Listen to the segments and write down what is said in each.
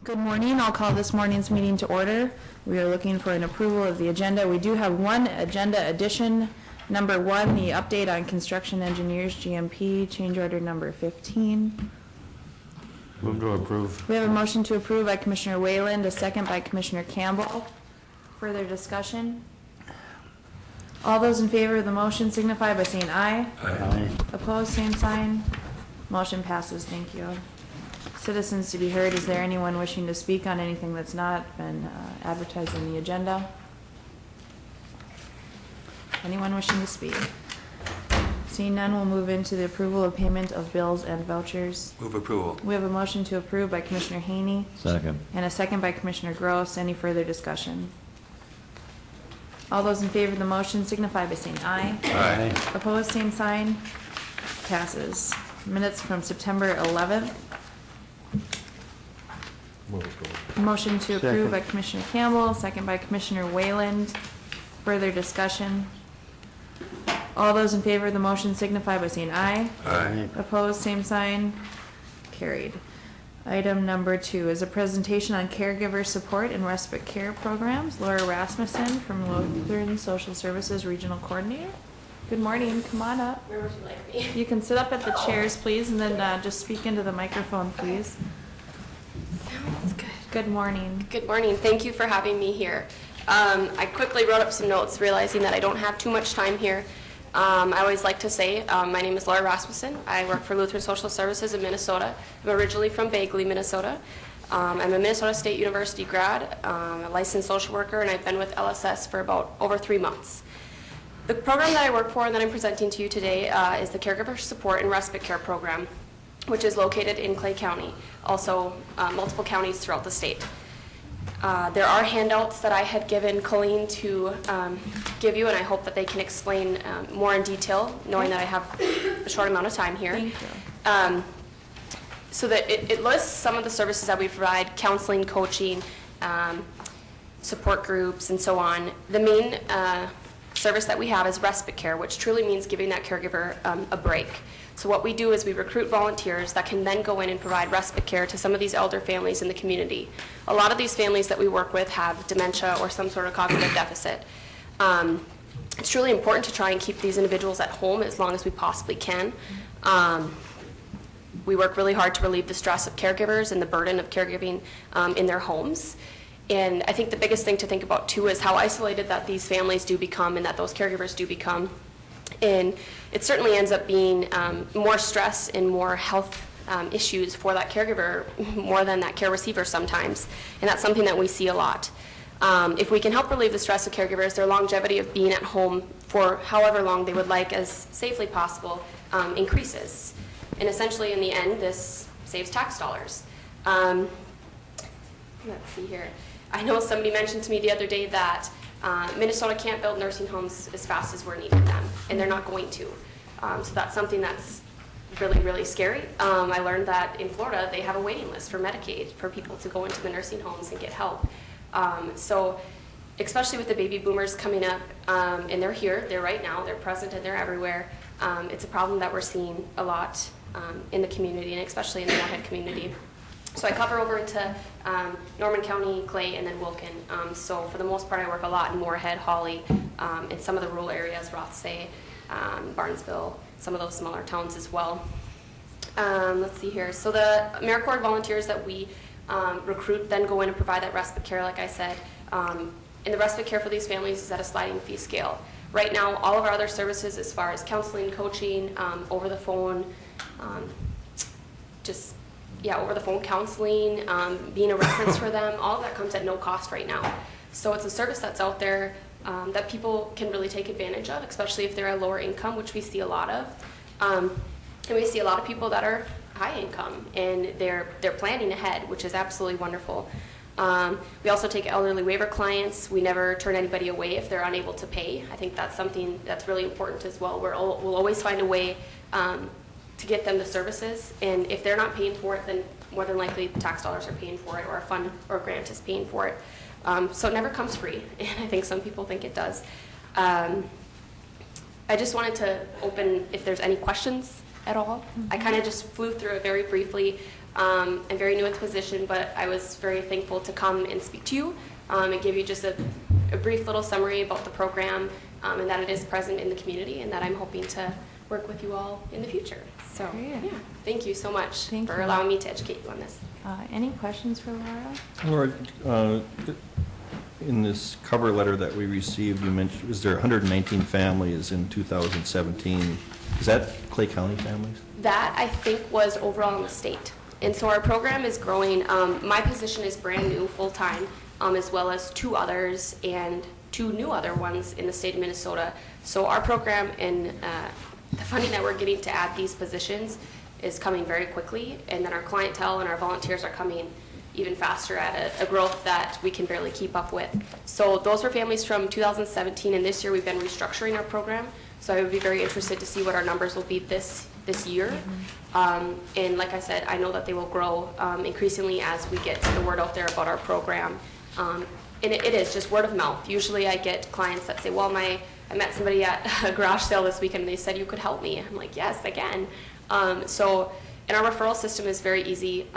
Good morning. I'll call this morning's meeting to order. We are looking for an approval of the agenda. We do have one agenda addition. Number 1, the update on construction engineers GMP, change order number 15. Move to approve. We have a motion to approve by Commissioner Wayland, a second by Commissioner Campbell. Further discussion? All those in favor of the motion signify by saying aye. Aye. Opposed, same sign. Motion passes. Thank you. Citizens to be heard. Is there anyone wishing to speak on anything that's not been advertised in the agenda? Anyone wishing to speak? Seeing none, we'll move into the approval of payment of bills and vouchers. Move approval. We have a motion to approve by Commissioner Haney Second. and a second by Commissioner Gross. Any further discussion? All those in favor of the motion signify by saying aye. Aye. Opposed, same sign. Passes. Minutes from September 11th. Move approve. Motion to approve Second. by Commissioner Campbell, second by Commissioner Wayland. Further discussion? All those in favor of the motion signify by saying aye. Aye. Opposed, same sign. Carried. Item number 2 is a presentation on caregiver support and respite care programs. Laura Rasmussen from Lutheran Social Services Regional Coordinator. Good morning. Come on up. Where would you like me? You can sit up at the chairs, please, and then just speak into the microphone, please. Sounds good. Good morning. Good morning. Thank you for having me here. I quickly wrote up some notes, realizing that I don't have too much time here. I always like to say, my name is Laura Rasmussen. I work for Lutheran Social Services in Minnesota. I'm originally from Bagley, Minnesota. I'm a Minnesota State University grad, a licensed social worker, and I've been with LSS for about over 3 months. The program that I work for and that I'm presenting to you today is the Caregiver Support and Respite Care Program, which is located in Clay County, also multiple counties throughout the state. There are handouts that I had given Colleen to give you, and I hope that they can explain more in detail, knowing that I have a short amount of time here. Thank you. So that it lists some of the services that we provide: counseling, coaching, support groups, and so on. The main service that we have is respite care, which truly means giving that caregiver a break. So what we do is we recruit volunteers that can then go in and provide respite care to some of these elder families in the community. A lot of these families that we work with have dementia or some sort of cognitive deficit. It's truly important to try and keep these individuals at home as long as we possibly can. We work really hard to relieve the stress of caregivers and the burden of caregiving in their homes. And I think the biggest thing to think about too is how isolated that these families do become and that those caregivers do become. And it certainly ends up being more stress and more health issues for that caregiver more than that care receiver sometimes. And that's something that we see a lot. If we can help relieve the stress of caregivers, their longevity of being at home for however long they would like as safely possible increases. And essentially in the end, this saves tax dollars. Let's see here. I know somebody mentioned to me the other day that Minnesota can't build nursing homes as fast as we're needing them, and they're not going to. So that's something that's really, really scary. I learned that in Florida, they have a waiting list for Medicaid for people to go into the nursing homes and get help. So especially with the baby boomers coming up, and they're here, they're right now, they're present and they're everywhere. It's a problem that we're seeing a lot in the community, and especially in the Moorhead community. So I cover over into Norman County, Clay, and then Wilkin. So for the most part, I work a lot in Moorhead, Hawley, and some of the rural areas, Rothsay, Barnesville, some of those smaller towns as well. Let's see here. So the AmeriCorps volunteers that we recruit then go in and provide that respite care, like I said. And the respite care for these families is at a sliding fee scale. Right now, all of our other services as far as counseling, coaching, over the phone, over the phone counseling, being a reference for them, all of that comes at no cost right now. So it's a service that's out there that people can really take advantage of, especially if they're a lower income, which we see a lot of. And we see a lot of people that are high income and they're planning ahead, which is absolutely wonderful. We also take elderly waiver clients. We never turn anybody away if they're unable to pay. I think that's something that's really important as well. We'll always find a way to get them the services, and if they're not paying for it, then more than likely tax dollars are paying for it, or a fund or a grant is paying for it. So it never comes free, and I think some people think it does. I just wanted to open if there's any questions at all. I kind of just flew through it very briefly. I'm very new in the position, but I was very thankful to come and speak to you and give you just a brief little summary about the program and that it is present in the community and that I'm hoping to work with you all in the future. So, Great. yeah, thank you so much Thank for you. allowing me to educate you on this. Any questions for Laura? Laura, in this cover letter that we received, you mentioned, is there 119 families in 2017? Is that Clay County families? That, I think, was overall in the state. And so our program is growing. My position is brand new, full-time, as well as two others and two new other ones in the state of Minnesota. So our program and the funding that we're getting to add these positions is coming very quickly, and then our clientele and our volunteers are coming even faster at a growth that we can barely keep up with. So those were families from 2017, and this year we've been restructuring our program. So I would be very interested to see what our numbers will be this year. And like I said, I know that they will grow increasingly as we get the word out there about our program. And it is just word of mouth. Usually I get clients that say, well, I met somebody at a garage sale this weekend and they said you could help me. I'm like, yes, I can. And our referral system is very easy.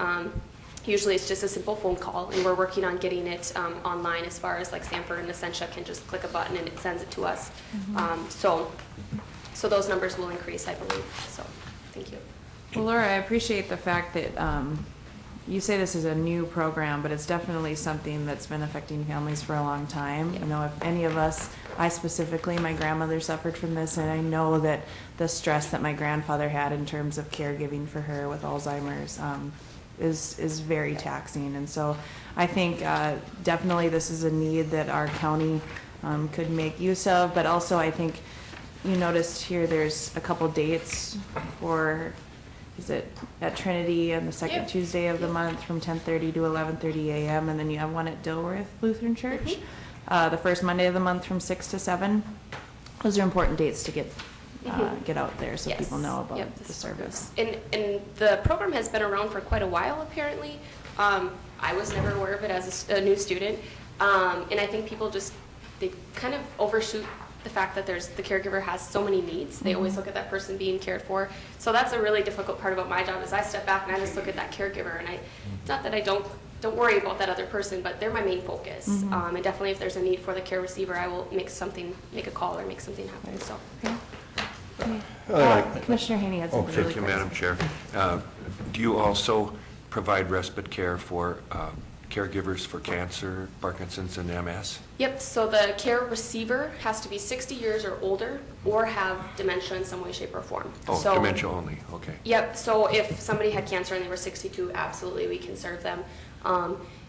Usually it's just a simple phone call, and we're working on getting it online as far as like Sanford and Essentia can just click a button and it sends it to us. So those numbers will increase, I believe. So thank you. Well, Laura, I appreciate the fact that you say this is a new program, but it's definitely something that's been affecting families for a long time. Yeah. You know, if any of us, I specifically, my grandmother suffered from this, and I know that the stress that my grandfather had in terms of caregiving for her with Alzheimer's is very taxing. And so I think definitely this is a need that our county could make use of, but also I think you noticed here there's a couple dates for, is it at Trinity on the second Tuesday of the month from 10:30 to 11:30 a.m. and then you have one at Dilworth Lutheran Church the first Monday of the month from 6 to 7. Those are important dates to get out there so people know about the service. And the program has been around for quite a while, apparently. I was never aware of it as a new student. And I think people they kind of overshoot the fact that the caregiver has so many needs. They always look at that person being cared for. So that's a really difficult part about my job is I step back and I just look at that caregiver, and it's not that I don't worry about that other person, but they're my main focus. And definitely if there's a need for the care receiver, I will make a call or make something happen. So. Commissioner Haney had something really Thank you, quick. Madam Chair. Do you also provide respite care for caregivers for cancer, Parkinson's, and MS? Yep, so the care receiver has to be 60 years or older or have dementia in some way, shape, or form. Oh, So- dementia only, okay. Yep, so if somebody had cancer and they were 62, absolutely, we can serve them.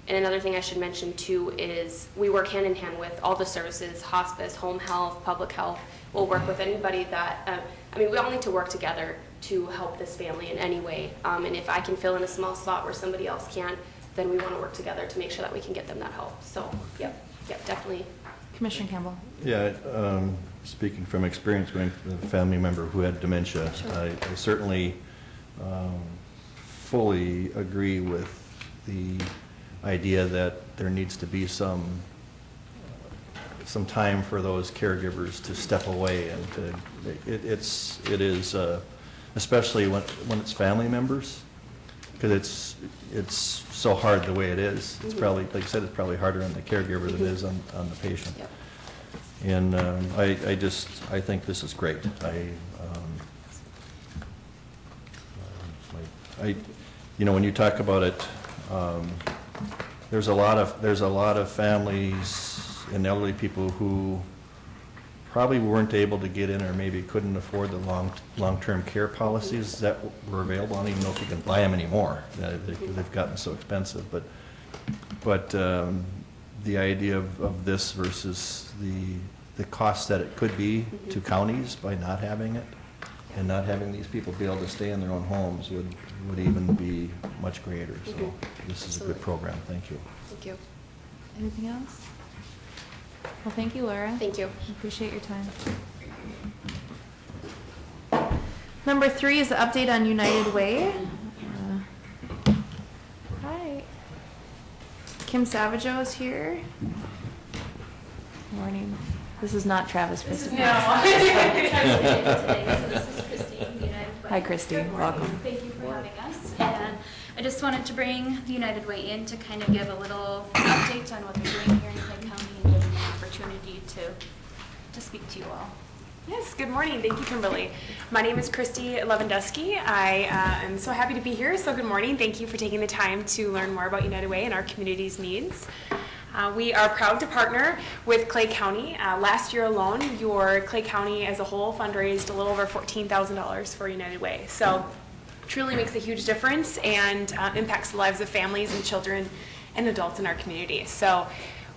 And another thing I should mention too is we work hand in hand with all the services, hospice, home health, public health. We'll work with anybody that, we all need to work together to help this family in any way. And if I can fill in a small spot where somebody else can't, then we want to work together to make sure that we can get them that help. So, yep, definitely. Commissioner Campbell. Yeah, speaking from experience going with a family member who had dementia, I certainly fully agree with the idea that there needs to be some time for those caregivers to step away, and it is especially when it's family members, because it's so hard the way it is. It's probably, like I said, it's probably harder on the caregiver than it is on the patient. Yep. And I think this is great. When you talk about it, there's a lot of families and elderly people who probably weren't able to get in or maybe couldn't afford the long-term care policies that were available. I don't even know if you can buy them anymore. They've gotten so expensive. But the idea of this versus the cost that it could be to counties by not having it and not having these people be able to stay in their own homes would even be much greater. So this is a good program. Thank you. Thank you. Anything else? Well, thank you, Laura. Thank you. Appreciate your time. Number 3 is the update on United Way. Hi. Kim Savageau is here. Morning. This is not Travis Christie. No. This is Christine. Hi, Christy. Welcome. Thank you for having us. And I I just wanted to bring the United Way in to kind of give a little update on what they're doing here in Clay County and give them an opportunity to speak to you all. Yes, good morning. Thank you, Kimberly. My name is Christy Lewandowski. I am so happy to be here. So good morning. Thank you for taking the time to learn more about United Way and our community's needs. We are proud to partner with Clay County. Last year alone, your Clay County as a whole fundraised a little over $14,000 for United Way. So truly makes a huge difference and impacts the lives of families and children and adults in our community. So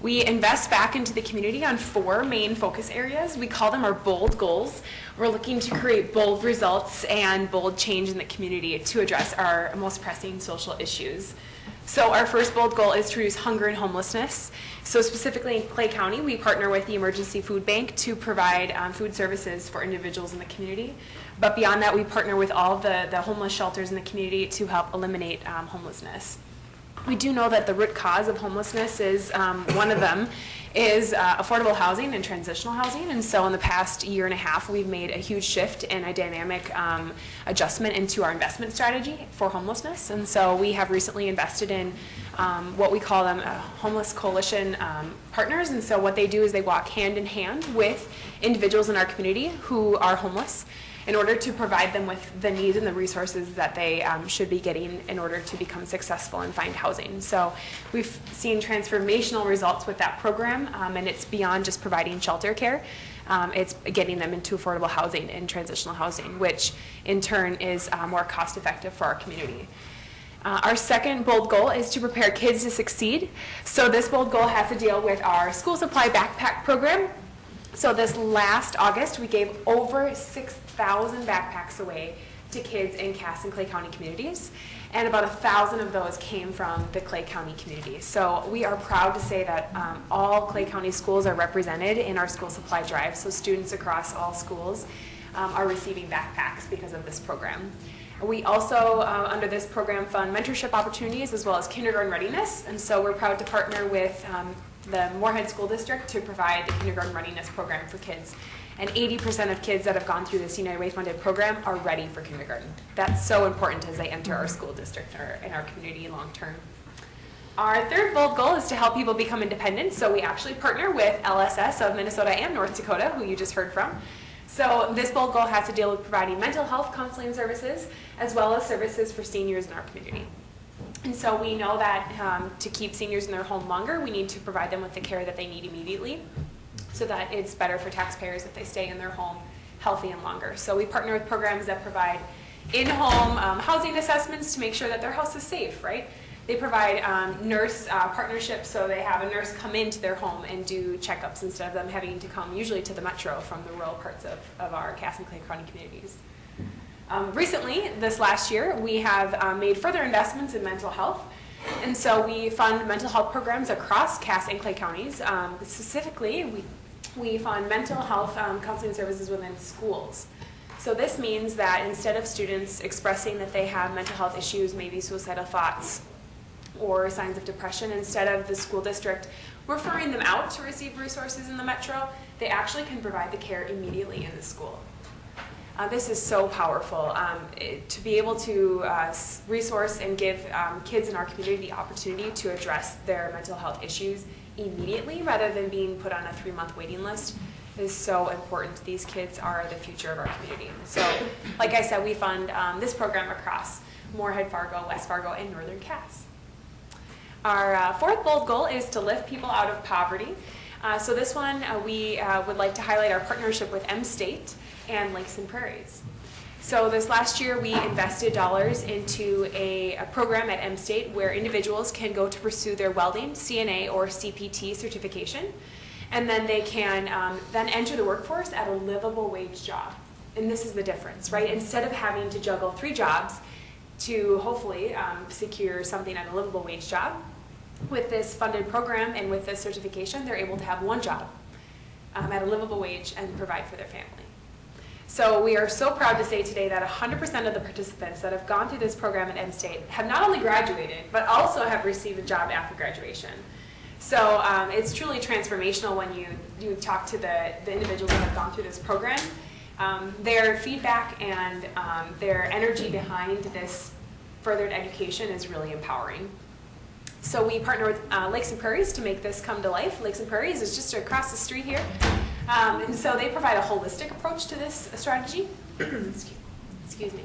we invest back into the community on 4 main focus areas. We call them our bold goals. We're looking to create bold results and bold change in the community to address our most pressing social issues. So our first bold goal is to reduce hunger and homelessness. So specifically in Clay County, we partner with the Emergency Food Bank to provide food services for individuals in the community. But beyond that, we partner with all of the homeless shelters in the community to help eliminate homelessness. We do know that the root cause of homelessness is, one of them is affordable housing and transitional housing. And so in the past year and a half, we've made a huge shift and a dynamic adjustment into our investment strategy for homelessness. And so we have recently invested in what we call them homeless coalition partners. And so what they do is they walk hand in hand with individuals in our community who are homeless in order to provide them with the needs and the resources that they should be getting in order to become successful and find housing. So we've seen transformational results with that program, and it's beyond just providing shelter care. It's getting them into affordable housing and transitional housing, which in turn is more cost effective for our community. Our second bold goal is to prepare kids to succeed. So this bold goal has to deal with our school supply backpack program. So this last August, we gave over 6,000 backpacks away to kids in Cass and Clay County communities, and about 1,000 of those came from the Clay County community. So we are proud to say that all Clay County schools are represented in our school supply drive. So students across all schools are receiving backpacks because of this program. We also, under this program, fund mentorship opportunities as well as kindergarten readiness, and so we're proud to partner with the Moorhead School District to provide the kindergarten readiness program for kids. And 80% of kids that have gone through this United Way funded program are ready for kindergarten. That's so important as they enter our school district or in our community long term. Our third bold goal is to help people become independent. So we actually partner with LSS of Minnesota and North Dakota, who you just heard from. So this bold goal has to deal with providing mental health counseling services as well as services for seniors in our community. And so we know that to keep seniors in their home longer, we need to provide them with the care that they need immediately so that it's better for taxpayers if they stay in their home healthy and longer. So we partner with programs that provide in-home housing assessments to make sure that their house is safe, right? They provide nurse partnerships, so they have a nurse come into their home and do checkups instead of them having to come usually to the metro from the rural parts of our Cass and Clay County communities. Recently, this last year, we have made further investments in mental health. And so we fund mental health programs across Cass and Clay counties. Specifically, we fund mental health counseling services within schools. So this means that instead of students expressing that they have mental health issues, maybe suicidal thoughts or signs of depression, instead of the school district referring them out to receive resources in the metro, they actually can provide the care immediately in the school. This is so powerful to be able to resource and give kids in our community the opportunity to address their mental health issues immediately rather than being put on a 3-month waiting list is so important. These kids are the future of our community. So, like I said, we fund this program across Moorhead, Fargo, West Fargo, and Northern Cass. Our fourth bold goal is to lift people out of poverty. So this one, we would like to highlight our partnership with M-State and Lakes and Prairies. So this last year, we invested dollars into a program at M-State where individuals can go to pursue their welding, CNA, or CPT certification, and then they can then enter the workforce at a livable wage job. And this is the difference, right? Instead of having to juggle 3 jobs to hopefully secure something at a livable wage job, with this funded program and with this certification, they're able to have 1 job at a livable wage and provide for their family. So we are so proud to say today that 100% of the participants that have gone through this program at M-State have not only graduated, but also have received a job after graduation. So it's truly transformational when you talk to the individuals that have gone through this program. Their feedback and their energy behind this furthered education is really empowering. So we partner with Lakes and Prairies to make this come to life. Lakes and Prairies is just across the street here. And so they provide a holistic approach to this strategy. Excuse me.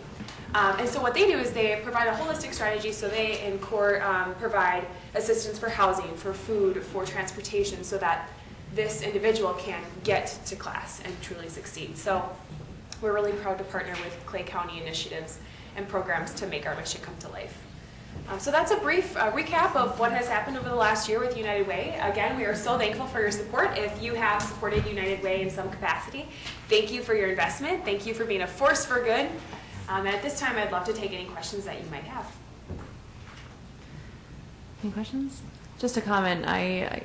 And so what they do is they provide a holistic strategy, so they in core provide assistance for housing, for food, for transportation, so that this individual can get to class and truly succeed. So we're really proud to partner with Clay County initiatives and programs to make our mission come to life. So that's a brief recap of what has happened over the last year with United Way. Again, we are so thankful for your support. If you have supported United Way in some capacity, thank you for your investment. Thank you for being a force for good. And at this time, I'd love to take any questions that you might have. Any questions? Just a comment,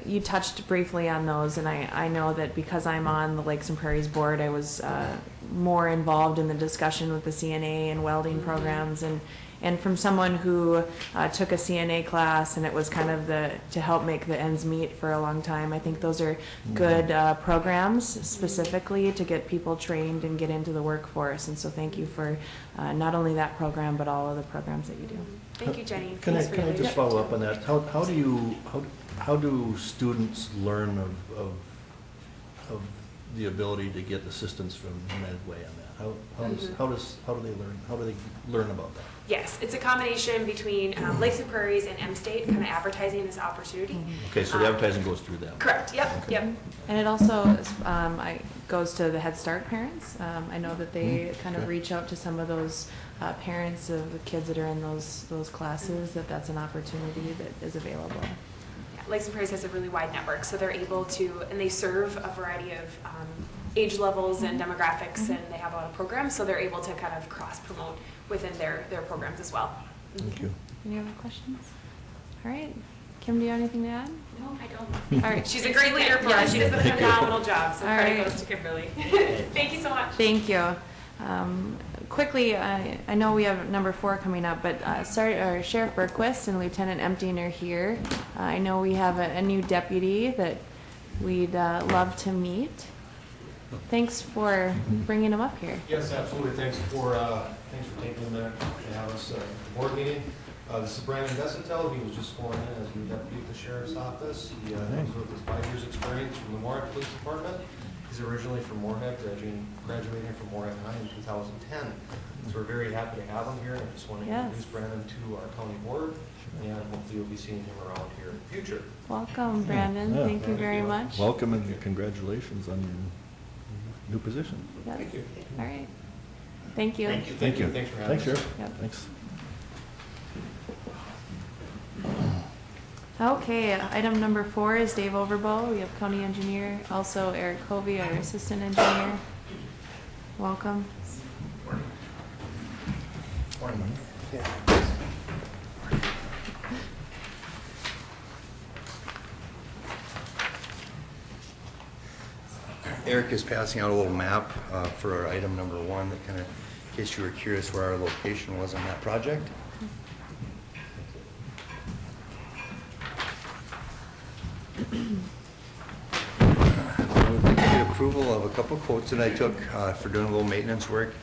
you touched briefly on those, and I know that because I'm on the Lakes and Prairies board, I was more involved in the discussion with the CNA and welding programs, and from someone who took a CNA class, and it was kind of to help make the ends meet for a long time. I think those are good programs specifically to get people trained and get into the workforce, and so thank you for not only that program, but all of the programs that you do. Thank you, Jenny. Can Thanks for I your just leadership. follow up on that? How do students learn of the ability to get assistance from United Way on that? How do they learn about that? Yes, it's a combination between Lakes and Prairies and M-State, kind of advertising this opportunity. Okay, so the advertising goes through them. Correct, yep, Okay. yep. And it also goes to the Head Start parents. I know that they kind of Okay. reach out to some of those parents of the kids that are in those classes, that's an opportunity that is available. Yeah, Lakes and Prairies has a really wide network, so they're able to, and they serve a variety of age levels and demographics, and they have a lot of programs, so they're able to kind of cross-promote within their programs as well. Thank you. Any other questions? All right. Kim, do you have anything to add? No, I don't. All right. She's a great leader for us. She does a Thank you. phenomenal job, so All credit right. goes to Kimberly. Thank you so much. Thank you. Quickly, I know we have number 4 coming up, but Sheriff Berquist and Lieutenant Empting are here. I know we have a new deputy that we'd love to meet. Thanks for bringing him up here. Yes, absolutely. Thanks for taking a minute to have us at the board meeting. This is Brandon Desentel. He was just sworn in as new deputy at the sheriff's office. He comes with his 5 years experience from the Moorhead Police Department. He's originally from Moorhead, graduating from Moorhead High in 2010. So we're very happy to have him here. And I just want to introduce Brandon to our county board, and hopefully you'll be seeing him around here in the future. Welcome, Brandon. Yeah. Thank you very much. Welcome and congratulations on your new position. Yep. Thank you. All right. Thank you. Thank you. Thank you. Thanks for having Thanks, us. Sheriff. Yep. Thanks. Okay, item number 4 is Dave Overbo. We have county engineer, also Eric Covey, our assistant engineer. Welcome. Eric is passing out a little map for our item number 1, that kind of, in case you were curious where our location was on that project. With the approval of a couple quotes that I took for doing a little maintenance work,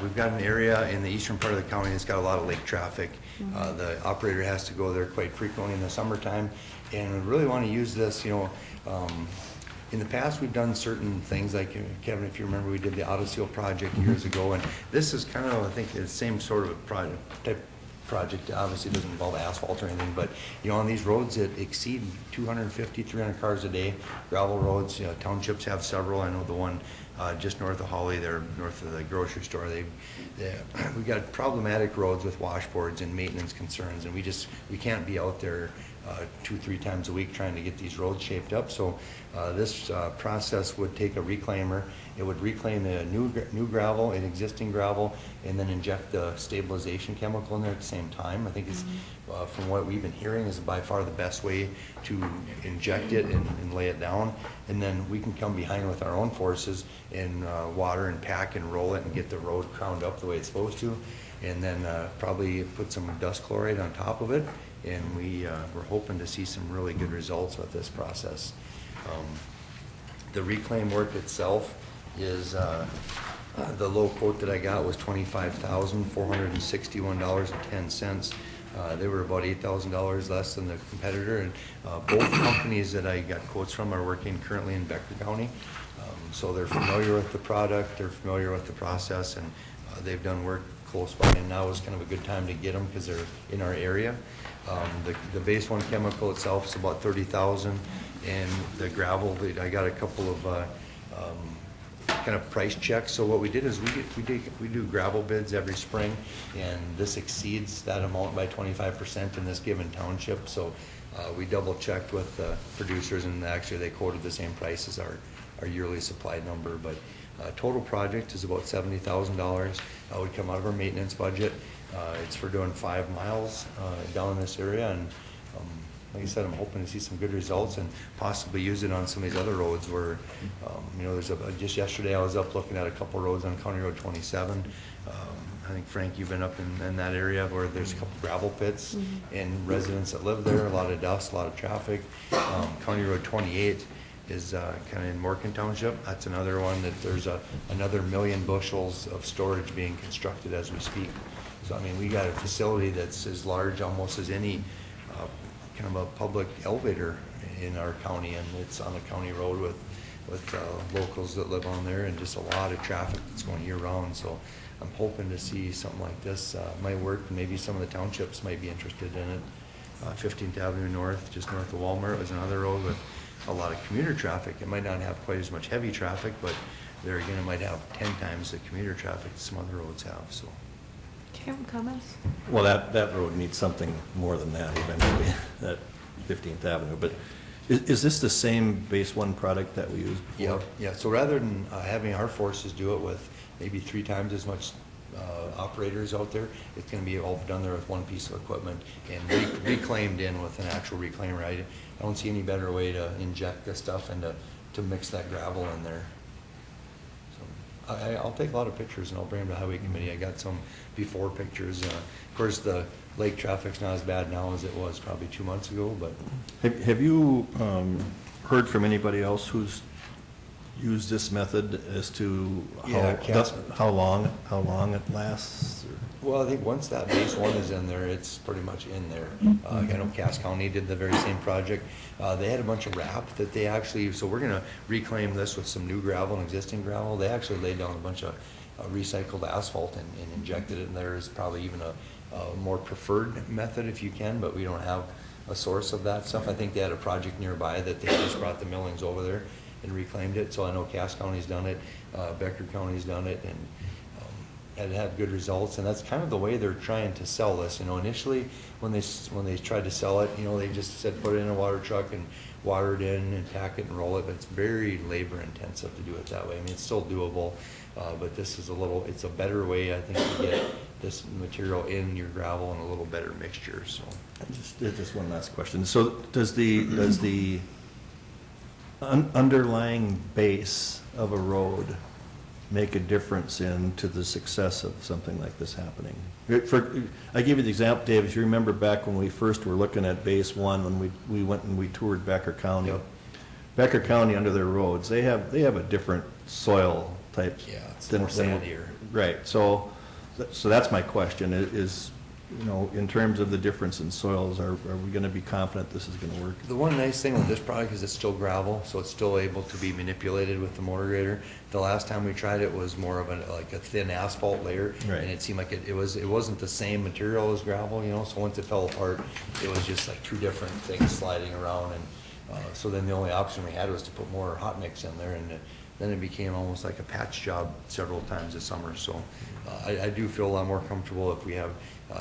we've got an area in the eastern part of the county that's got a lot of lake traffic. The operator has to go there quite frequently in the summertime, and we really want to use this, in the past, we've done certain things, like, Kevin, if you remember, we did the auto seal project years ago, and this is kind of, I think, the same sort of type project. Obviously, it doesn't involve asphalt or anything, but, on these roads that exceed 250, 300 cars a day, gravel roads, townships have several. I know the one just north of Holly, there, north of the grocery store, we got problematic roads with washboards and maintenance concerns, and we can't be out there 2-3 times a week trying to get these roads shaped up. So this process would take a reclaimer. It would reclaim the new gravel and existing gravel, and then inject the stabilization chemical in there at the same time. I think it's, from what we've been hearing, is by far the best way to inject it and lay it down. And then we can come behind with our own forces and water and pack and roll it and get the road crowned up the way it's supposed to. And then probably put some dust chloride on top of it. And we're hoping to see some really good results with this process. The reclaim work itself is The low quote that I got was $25,461.10. They were about $8,000 less than the competitor, and both companies that I got quotes from are working currently in Becker County. So they're familiar with the product, they're familiar with the process, and they've done work close by, and now is kind of a good time to get them because they're in our area. The base one chemical itself is about $30,000, and the gravel, I got a couple of kind of price checks. So what we did is we do gravel bids every spring, and this exceeds that amount by 25% in this given township. So we double checked with the producers, and actually they quoted the same price as our yearly supply number. But total project is about $70,000. Would come out of our maintenance budget. It's for doing 5 miles down in this area, and like I said, I'm hoping to see some good results and possibly use it on some of these other roads where, you know, just yesterday I was up looking at a couple roads on County Road 27. I think, Frank, you've been up in that area where there's a couple gravel pits and residents that live there, a lot of dust, a lot of traffic. County Road 28 is kind of in Morgan Township. That's another one that there's another 1 million bushels of storage being constructed as we speak. So, I mean, we got a facility that's as large almost as any kind of a public elevator in our county, and it's on a county road with locals that live on there, and just a lot of traffic that's going year round. So I'm hoping to see something like this might work, and maybe some of the townships might be interested in it. 15th Avenue North, just north of Walmart, was another road with a lot of commuter traffic. It might not have quite as much heavy traffic, but there again, it might have 10 times the commuter traffic that some other roads have. So. Okay, comments? Well, that road needs something more than that eventually, that 15th Avenue. But is this the same base one product that we used before? Yeah. So rather than having our forces do it with maybe 3 times as much operators out there, it's going to be all done there with one piece of equipment and reclaimed in with an actual reclaimer. I don't see any better way to inject this stuff and to mix that gravel in there. I'll take a lot of pictures and I'll bring them to Highway Committee. I got some before pictures. Of course, the lake traffic's not as bad now as it was probably 2 months ago, but. Have you heard from anybody else who's used this method as to how long it lasts? Well, I think once that base one is in there, it's pretty much in there. I know Cass County did the very same project. They had a bunch of wrap that they actually, so we're gonna reclaim this with some new gravel and existing gravel. They actually laid down a bunch of recycled asphalt and injected it in there. Is probably even a more preferred method if you can, but we don't have a source of that stuff. I think they had a project nearby that they just brought the millings over there and reclaimed it. So I know Cass County's done it, Becker County's done it, and had good results, and that's kind of the way they're trying to sell this. You know, initially when they tried to sell it, you know, they just said put it in a water truck and water it in and pack it and roll it. But it's very labor intensive to do it that way. I mean, it's still doable, but this is it's a better way, I think, to get this material in your gravel in a little better mixture. So just one last question. So does the underlying base of a road make a difference to the success of something like this happening? I give you the example, Dave, if you remember back when we first were looking at base one, when we went and we toured Becker County. Yep. Becker County, under their roads, they have a different soil type. Yeah, it's more sandier. Right. So that's my question is, you know, in terms of the difference in soils, are we going to be confident this is going to work? The one nice thing with this product is it's still gravel, so it's still able to be manipulated with the motor grader. The last time we tried it was more of like a thin asphalt layer, right. And it seemed like it wasn't the same material as gravel, you know. So once it fell apart, it was just like 2 different things sliding around, and so then the only option we had was to put more hot mix in there, and then it became almost like a patch job several times this summer. So I do feel a lot more comfortable if we have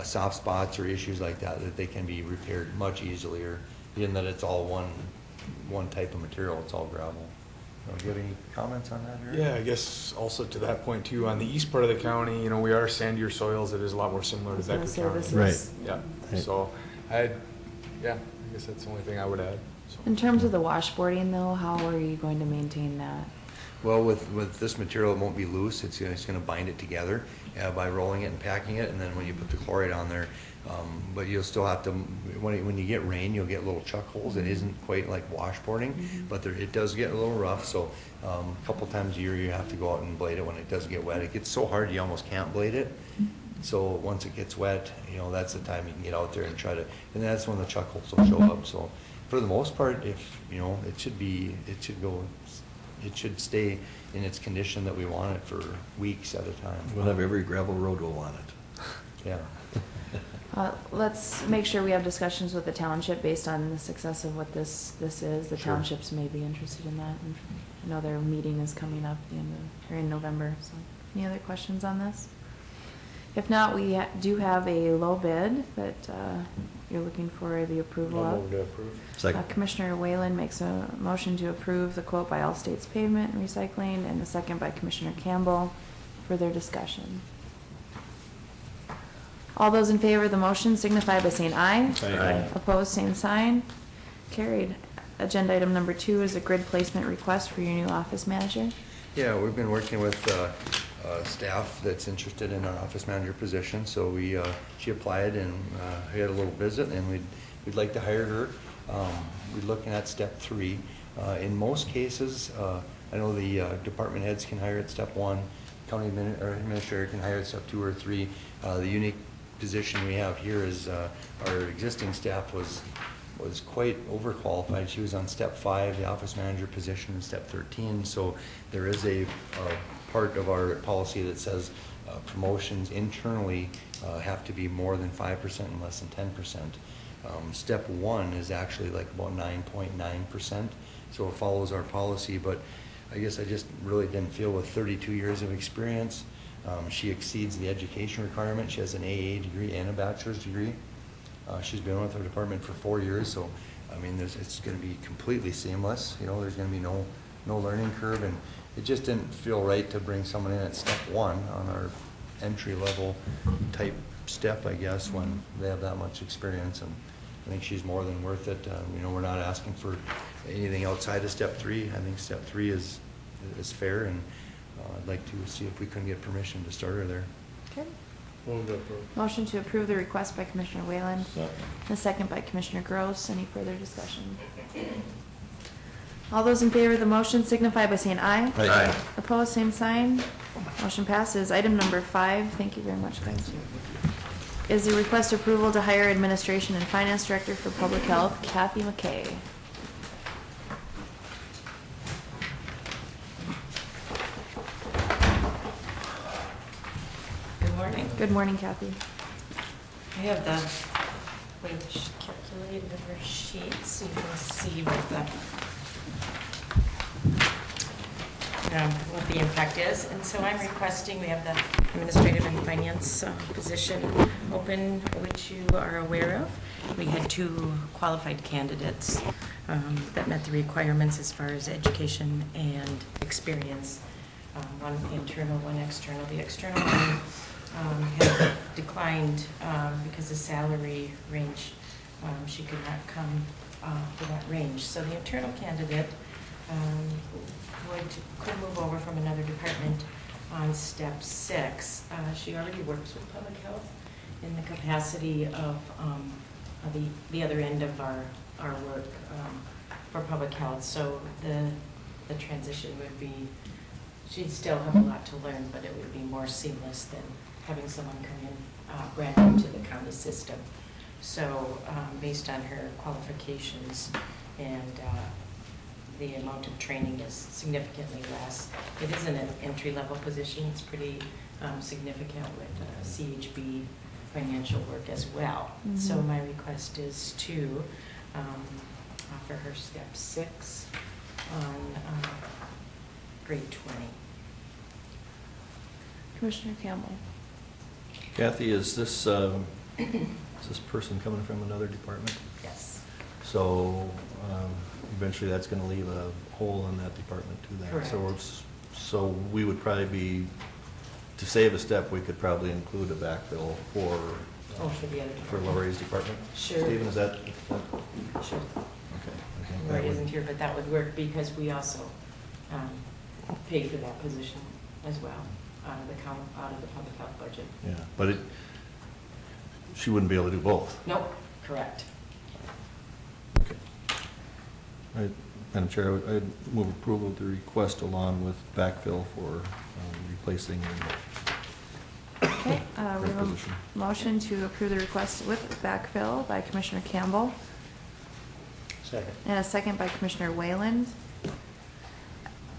soft spots or issues like that they can be repaired much easier, in that it's all one type of material. It's all gravel. Do you have any comments on that, Eric? Yeah, I guess also to that point too, on the east part of the county, you know, we are sandier soils. It is a lot more similar to Becker County. Right. Yeah. Right. So I guess that's the only thing I would add. So. In terms of the washboarding though, how are you going to maintain that? Well, with this material, it won't be loose. It's going to bind it together by rolling it and packing it, and then when you put the chloride on there, but you'll still have to, when you get rain, you'll get little chuck holes. It isn't quite like washboarding, but it does get a little rough, so a couple times a year you have to go out and blade it when it does get wet. It gets so hard you almost can't blade it. So once it gets wet, that's the time you can get out there and try to, and that's when the chuck holes will show up. So for the most part, if, it should stay in its condition that we want it for weeks at a time. We'll have every gravel road will want it. Yeah. Let's make sure we have discussions with the township based on the success of what this is. The Sure. townships may be interested in that. And I know their meeting is coming up in November, so any other questions on this? If not, we do have a low bid that you're looking for the approval I'll of. move to approve. Second. Commissioner Whalen makes a motion to approve the quote by All States Pavement and Recycling, and a second by Commissioner Campbell. Further discussion. All those in favor of the motion signify by saying aye. Aye. Opposed, same sign. Carried. Agenda item number 2 is a grid placement request for your new office manager. Yeah, we've been working with staff that's interested in our office manager position, so she applied and we had a little visit, and we'd like to hire her. We're looking at step 3. In most cases, I know the department heads can hire at step 1, county administrator can hire at step 2 or 3. The unique position we have here is our existing staff was quite overqualified. She was on step 5, the office manager position in step 13. So there is a part of our policy that says promotions internally have to be more than 5% and less than 10%. Step 1 is actually like about 9.9%. So it follows our policy, but I guess I just really didn't feel with 32 years of experience, she exceeds the education requirement. She has an AA degree and a bachelor's degree. She's been with our department for 4 years, so I mean, it's going to be completely seamless. There's going to be no learning curve, and it just didn't feel right to bring someone in at step 1 on our entry level type step, I guess, when they have that much experience. And I think she's more than worth it. We're not asking for anything outside of step 3. I think step 3 is fair, and I'd like to see if we couldn't get permission to start her there. Okay. Move to approve. Motion to approve the request by Commissioner Whalen, and a second by Commissioner Gross. Any further discussion? All those in favor of the motion signify by saying aye. Aye. Opposed, same sign. Motion passes. Item number 5, thank you very much, guys, is the request approval to hire Administration and Finance Director for Public Health, Kathy McKay. Good morning. Good morning, Kathy. I have the wage calculator sheet, so you can see what the impact is. And so I'm requesting, we have the administrative and finance position open, which you are aware of. We had 2 qualified candidates that met the requirements as far as education and experience. One internal, one external. The external one had declined because the salary range, she could not come for that range. So the internal candidate could move over from another department on step 6. She already works with public health in the capacity of the other end of our work for public health. So the transition would be, she'd still have a lot to learn, but it would be more seamless than having someone come in brand new to the county system. So based on her qualifications and the amount of training is significantly less. It isn't an entry-level position. It's pretty significant with CHB financial work as well. Mm-hmm. So my request is to offer her step 6 on grade 20. Commissioner Campbell. Kathy, is this person coming from another department? Yes. So eventually that's going to leave a hole in that department too then. Correct. So we would probably be, to save a step, we could probably include a backfill for For the other for department. Lori's department? Sure. Stephen, is that? Sure. Okay. I think that Lori would- isn't here, but that would work because we also pay for that position as well, out of the public health budget. Yeah, but she wouldn't be able to do both. Nope, correct. Okay. Madam Chair, I'd move approval of the request along with backfill for replacing Okay, we her have position. a motion to approve the request with backfill by Commissioner Campbell. Second. And a second by Commissioner Wayland.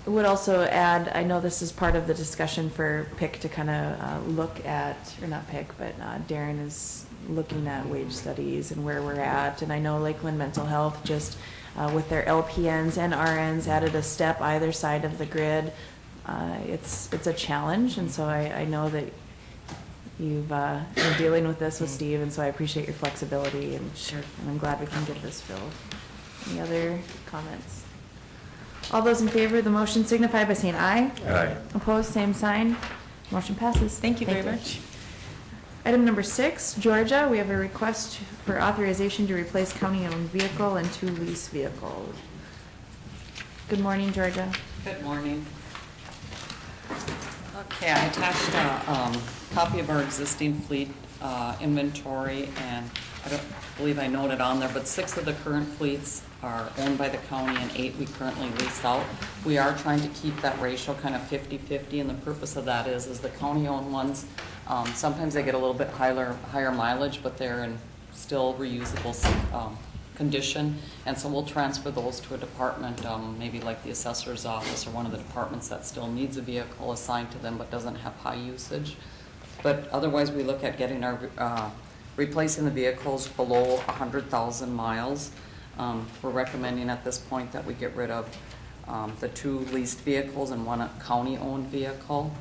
I would also add, I know this is part of the discussion for PIC to kind of look at, or not PIC, but Darren is looking at wage studies and where we're at. And I know Lakeland Mental Health just with their LPNs and RNs added a step either side of the grid. It's a challenge, and so I know that you've been dealing with this with Steve, and so I appreciate your flexibility, and Sure. and I'm glad we can get this filled. Any other comments? All those in favor of the motion signify by saying aye. Aye. Opposed, same sign. Motion passes. Thank you very much. Item number 6, Georgia, we have a request for authorization to replace county-owned vehicle and 2 lease vehicles. Good morning, Georgia. Good morning. Okay, I attached a copy of our existing fleet inventory, and I don't believe I noted on there, but 6 of the current fleets are owned by the county and 8 we currently lease out. We are trying to keep that ratio kind of 50-50, and the purpose of that is the county-owned ones, sometimes they get a little bit higher mileage, but they're in still reusable condition, and so we'll transfer those to a department, maybe like the assessor's office or one of the departments that still needs a vehicle assigned to them but doesn't have high usage. But otherwise, we look at getting our replacing the vehicles below 100,000 miles. We're recommending at this point that we get rid of the 2 leased vehicles and 1 county-owned vehicle,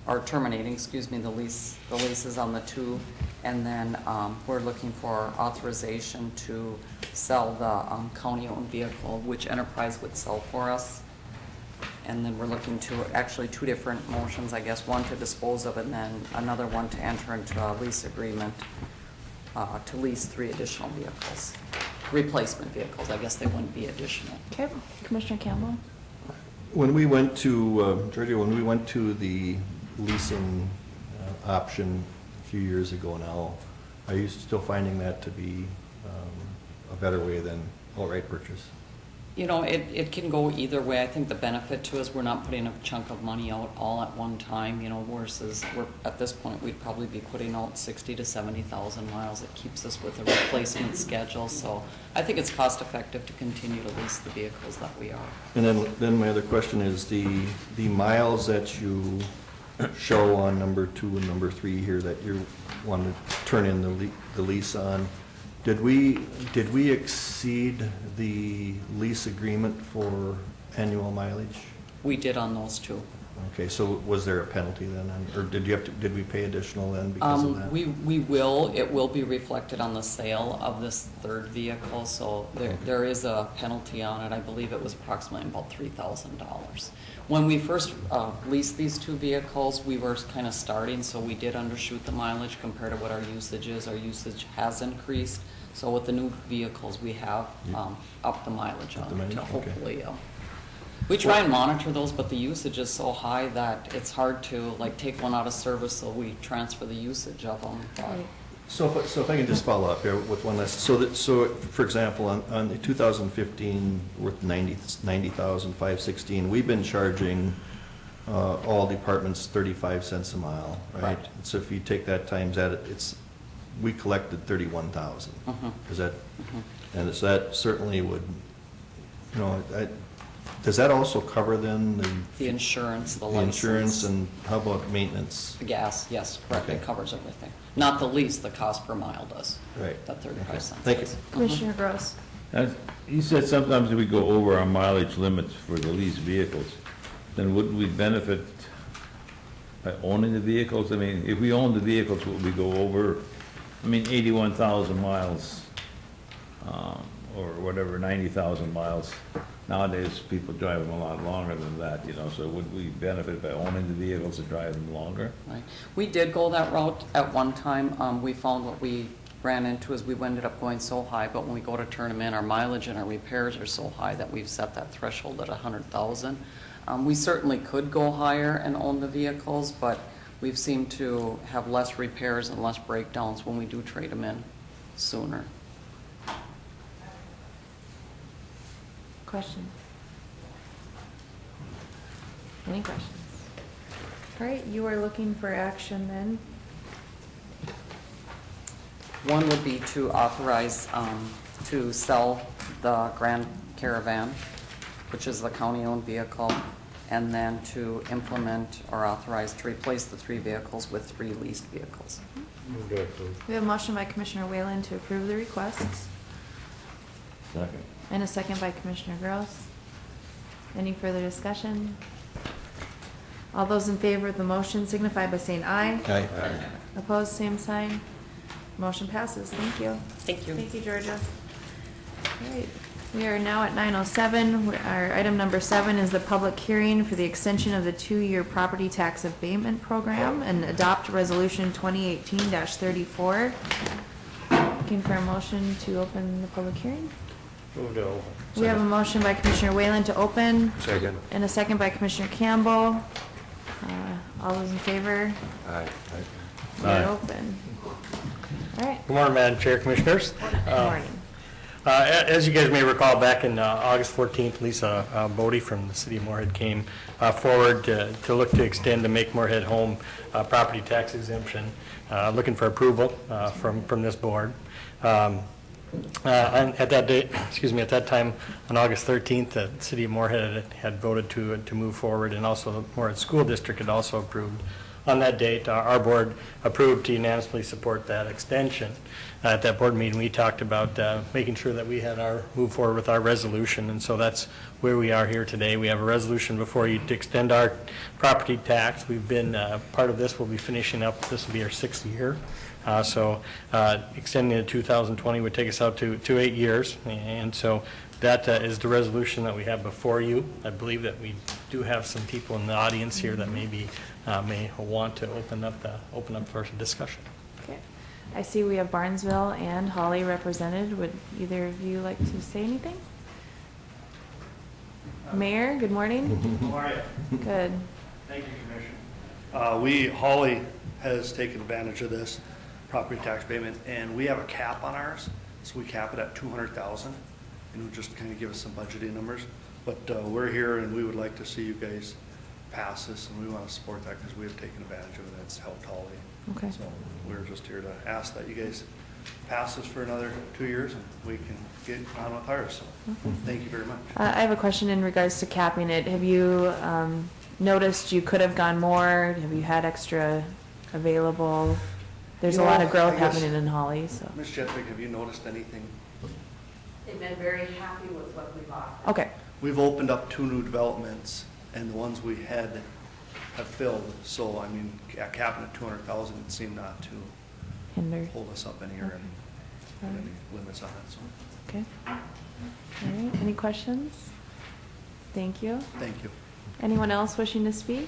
or terminating, excuse me, the leases on the 2, and then we're looking for authorization to sell the county-owned vehicle, which Enterprise would sell for us. And then we're looking to, actually 2 different motions, I guess, one to dispose of it, and then another one to enter into a lease agreement to lease 3 additional vehicles. Replacement vehicles, I guess they wouldn't be additional. Okay, Commissioner Campbell. When we went to, Georgia, when we went to the leasing option a few years ago now, are you still finding that to be a better way than outright purchase? You know, it can go either way. I think the benefit to us, we're not putting a chunk of money out all at one time, you know, versus at this point, we'd probably be putting out 60 to 70,000 miles. It keeps us with a replacement schedule, so I think it's cost effective to continue to lease the vehicles that we are. And then my other question is the miles that you show on number 2 and number 3 here that you want to turn in the lease on, did we exceed the lease agreement for annual mileage? We did on those 2. Okay, so was there a penalty then, or did we pay additional then because of that? It will be reflected on the sale of this 3rd vehicle, so there is a penalty on it. I believe it was approximately about $3,000. When we first leased these 2 vehicles, we were kind of starting, so we did undershoot the mileage compared to what our usage is. Our usage has increased, so with the new vehicles, we have upped the mileage on it to hopefully. We try and monitor those, but the usage is so high that it's hard to like take one out of service, so we transfer the usage of them. So if I can just follow up here with one last, so for example, on the 2015 worth 90,516, we've been charging all departments 35 cents a mile, right? So if you take that times that, we collected 31,000. Is that, and so that certainly would, you know, does that also cover then the insurance, the insurance, and how about maintenance? The gas, yes, correct. Okay. It covers everything. Not the lease, the cost per mile does. Right. That 35 cents. Thank you. Commissioner Gross. You said sometimes we go over our mileage limits for the leased vehicles. Then wouldn't we benefit by owning the vehicles? I mean, if we own the vehicles, would we go over, 81,000 miles, or whatever, 90,000 miles? Nowadays, people drive them a lot longer than that, you know, so would we benefit by owning the vehicles and drive them longer? Right. We did go that route at one time. We found what we ran into is we ended up going so high, but when we go to turn them in, our mileage and our repairs are so high that we've set that threshold at 100,000. We certainly could go higher and own the vehicles, but we've seemed to have less repairs and less breakdowns when we do trade them in sooner. Questions? Any questions? All right, you are looking for action then. One would be to authorize to sell the Grand Caravan, which is the county-owned vehicle, and then to implement or authorize to replace the 3 vehicles with 3 leased vehicles. We have a motion by Commissioner Whalen to approve the requests, Second. and a second by Commissioner Gross. Any further discussion? All those in favor of the motion signify by saying aye. Aye. Opposed, same sign. Motion passes. Thank you. Thank you. Thank you, Georgia. All right. We are now at 9:07. Our item number 7 is the public hearing for the extension of the 2-year property tax abatement program and adopt resolution 2018-34. Looking for a motion to open the public hearing. Move to open. We have a motion by Commissioner Whalen to open Second. and a second by Commissioner Campbell. All those in favor? Aye. We are open. All right. Good morning, Madam Chair, Commissioners. Good morning. As you guys may recall, back in August 14th, Lisa Bodie from the city of Moorhead came forward to look to extend the Make Moorhead Home property tax exemption, looking for approval from this board. And at that date, at that time, on August 13th, the city of Moorhead had voted to move forward, and also the Moorhead School District had also approved. On that date, our board approved to unanimously support that extension. At that board meeting, we talked about making sure that we had move forward with our resolution, and so that's where we are here today. We have a resolution before you to extend our property tax. We've been, part of this will be finishing up, this will be our 6th year. So extending it to 2020 would take us out to 8 years, and so that is the resolution that we have before you. I believe that we do have some people in the audience here that maybe may want to open up for discussion. Okay. I see we have Barnesville and Holly represented. Would either of you like to say anything? Mayor, good morning. How are you? Good. Thank you, Commissioner. Holly has taken advantage of this property tax payment, and we have a cap on ours, so we cap it at 200,000, and it'll just kind of give us some budgeting numbers. But we're here, and we would like to see you guys pass this, and we want to support that because we have taken advantage of it. It's helped Holly. Okay. So we're just here to ask that you guys pass this for another 2 years, and we can get on with ours. So thank you very much. I have a question in regards to capping it. Have you noticed you could have gone more? Have you had extra available? There's a lot of growth happening in Holly, so. Ms. Jetwick, have you noticed anything? They've been very happy with what we've offered. Okay. We've opened up 2 new developments, and the ones we had have filled. So, I mean, capping at 200,000, it seemed not to Hinder. hold us up any or put any limits on it. So, Okay. All right. Any questions? Thank you. thank you. Anyone else wishing to speak?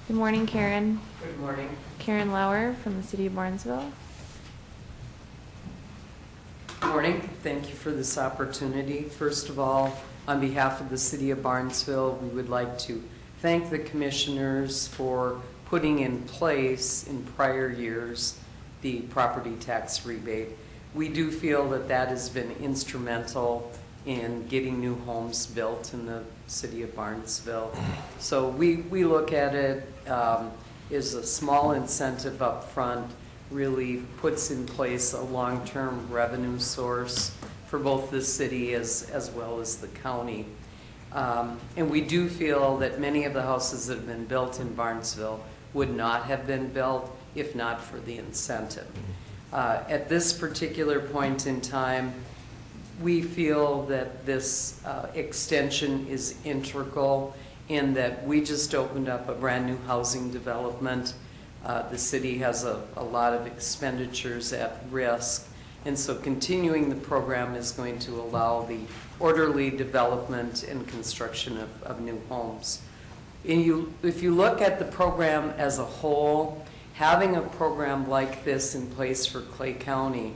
Good morning, Karen. Good morning. Karen Lauer from the city of Barnesville. Good morning. Thank you for this opportunity. First of all, on behalf of the city of Barnesville, we would like to thank the commissioners for putting in place in prior years the property tax rebate. We do feel that that has been instrumental in getting new homes built in the city of Barnesville. So we look at it as a small incentive up front, really puts in place a long-term revenue source for both the city as well as the county. And we do feel that many of the houses that have been built in Barnesville would not have been built if not for the incentive. At this particular point in time, we feel that this extension is integral in that we just opened up a brand new housing development. The city has a lot of expenditures at risk, and so continuing the program is going to allow the orderly development and construction of new homes. And if you look at the program as a whole, having a program like this in place for Clay County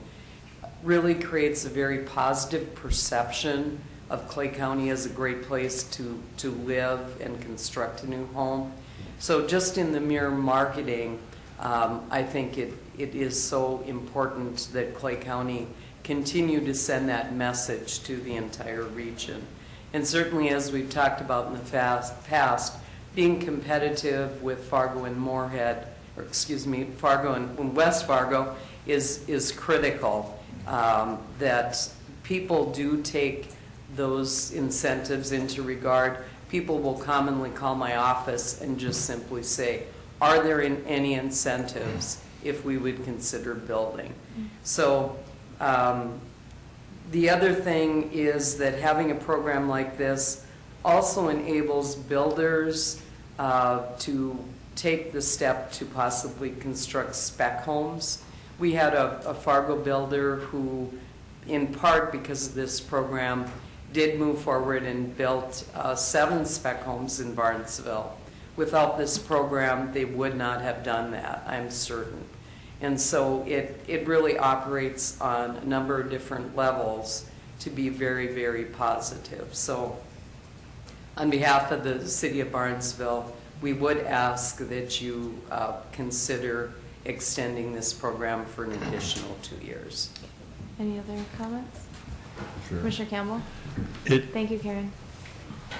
really creates a very positive perception of Clay County as a great place to live and construct a new home. So just in the mere marketing, I think it is so important that Clay County continue to send that message to the entire region. And certainly, as we've talked about in the past, being competitive with Fargo and Moorhead, or excuse me, Fargo and West Fargo is critical. That people do take those incentives into regard. People will commonly call my office and just simply say, are there any incentives if we would consider building? So the other thing is that having a program like this also enables builders to take the step to possibly construct spec homes. We had a Fargo builder who, in part because of this program, did move forward and built 7 spec homes in Barnesville. Without this program, they would not have done that, I'm certain. And so it really operates on a number of different levels to be very, very positive. So on behalf of the City of Barnesville, we would ask that you consider extending this program for an additional 2 years. Any other comments? Sure. Commissioner Campbell? Thank you, Karen.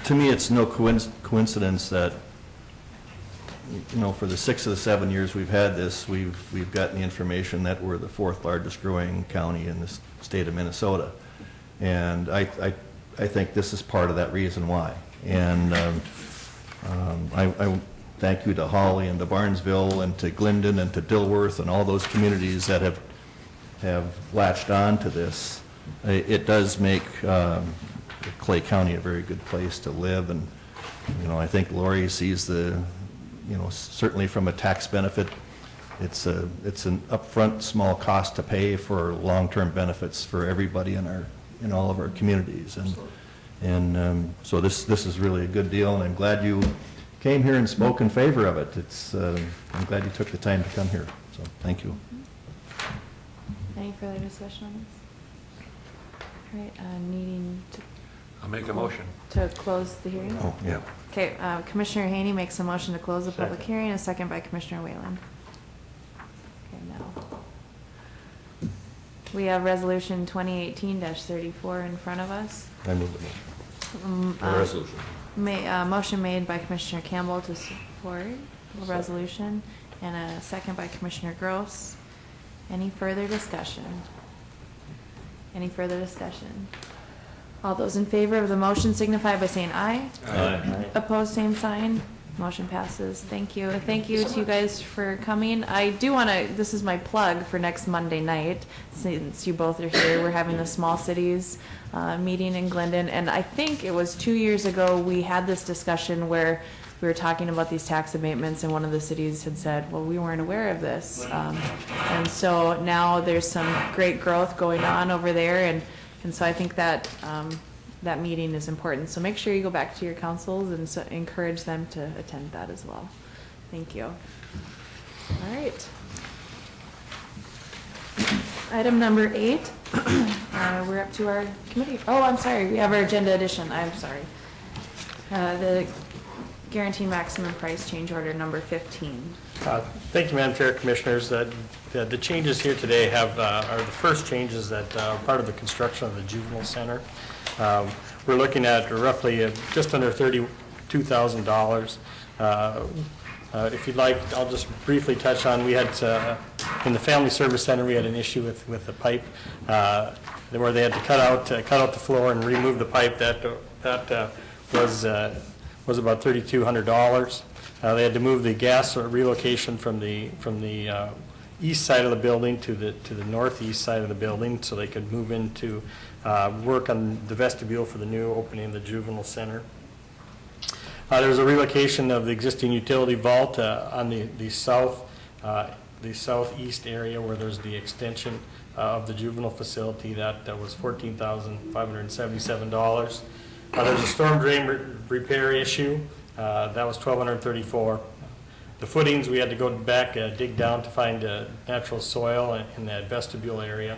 To me, it's no coincidence that, you know, for the 6 of the 7 years we've had this, we've gotten the information that we're the 4th largest growing county in the state of Minnesota. And I think this is part of that reason why. And I thank you to Holly and to Barnesville and to Glendon and to Dilworth and all those communities that have latched on to this. It does make Clay County a very good place to live, and you know, I think Lori sees the, you know, certainly from a tax benefit, it's an upfront small cost to pay for long-term benefits for everybody in all of our communities, and so this is really a good deal, and I'm glad you came here and spoke in favor of it. I'm glad you took the time to come here, so thank you. Any further discussion on this? All right, needing to... I'll make a motion. To close the hearing? Oh, yeah. Okay, Commissioner Haney makes a motion to close the public hearing, a second by Commissioner Whalen. Okay, now. We have Resolution 2018-34 in front of us. I move the motion. Resolution. Motion made by Commissioner Campbell to support the resolution, and a second by Commissioner Gross. Any further discussion? Any further discussion? All those in favor of the motion signify by saying aye. Aye. Opposed, same sign. Motion passes. Thank you. Thank you to you guys for coming. I do want to, this is my plug for next Monday night, since you both are here. We're having the Small Cities meeting in Glendon, and I think it was 2 years ago we had this discussion where we were talking about these tax abatements, and one of the cities had said, well, we weren't aware of this. And so now there's some great growth going on over there, and so I think that that meeting is important. So make sure you go back to your councils and so encourage them to attend that as well. Thank you. All right. Item number 8, we're up to our committee. Oh, I'm sorry, we have our agenda addition. I'm sorry. The guaranteed maximum price change order number 15. Thank you, Madam Chair, Commissioners. The changes here today are the first changes that are part of the construction of the juvenile center. We're looking at roughly just under $32,000. If you'd like, I'll just briefly touch on, we had, in the Family Service Center, we had an issue with the pipe where they had to cut out the floor and remove the pipe. That was about $3,200. They had to move the gas relocation from the east side of the building to the northeast side of the building, so they could move into work on the vestibule for the new opening of the juvenile center. There was a relocation of the existing utility vault on the southeast area where there's the extension of the juvenile facility. That was $14,577. There's a storm drain repair issue. That was $1,234. The footings, we had to go back, dig down to find natural soil in that vestibule area.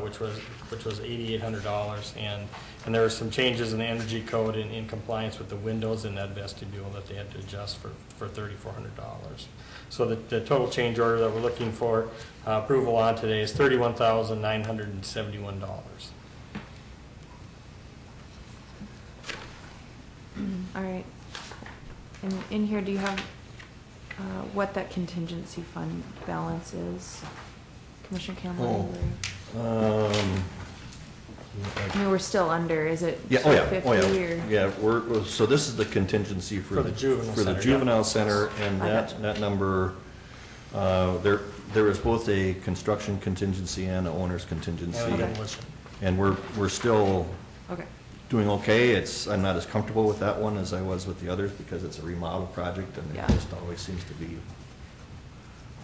which was $8,800, and there were some changes in the energy code in compliance with the windows in that vestibule that they had to adjust for $3,400. So the total change order that we're looking for approval on today is $31,971. All right. And in here, do you have what that contingency fund balance is? Commissioner Campbell? Oh. I mean, we're still under, is it Yeah, 250 or? Yeah, so this is the contingency for For the juvenile for the center, yeah. juvenile center, and I gotcha. that number, there is both a construction contingency and an owner's contingency. And Okay. demolition. And we're still Okay. doing okay. I'm not as comfortable with that one as I was with the others because it's a remodel project and Yeah. there just always seems to be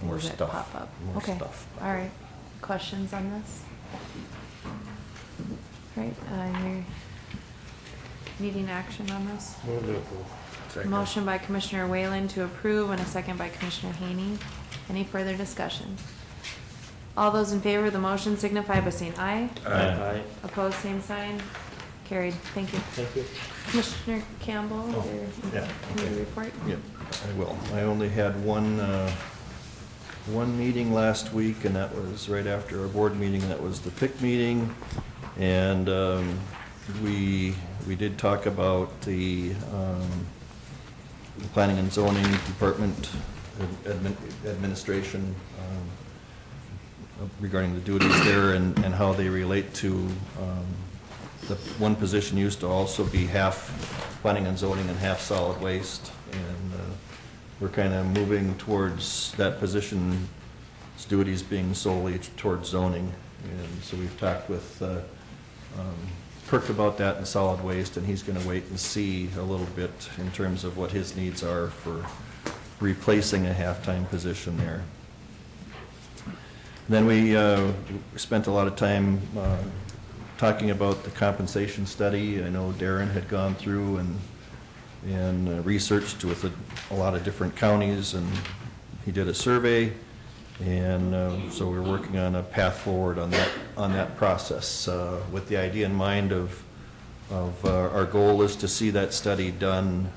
more Things that stuff. pop up. More Okay. stuff. All right. Questions on this? All right, you're needing action on this? Motion by Commissioner Whalen to approve and a second by Commissioner Haney. Any further discussion? All those in favor of the motion signify by saying aye. Aye. Opposed, same sign. Carried. Thank you. Thank you. Commissioner Campbell, Oh, your yeah, committee okay. report? Yep, I will. I only had one meeting last week, and that was right after our board meeting, and that was the PIC meeting. And we did talk about the Planning and Zoning Department administration regarding the duties there and how they relate to the one position used to also be half planning and zoning and half solid waste. And we're kind of moving towards that position's duties being solely towards zoning. And so we've talked with Kirk about that in solid waste, and he's going to wait and see a little bit in terms of what his needs are for replacing a half-time position there. Then we spent a lot of time talking about the compensation study. I know Darren had gone through and researched with a lot of different counties, and he did a survey. And so we're working on a path forward on that process with the idea in mind of our goal is to see that study done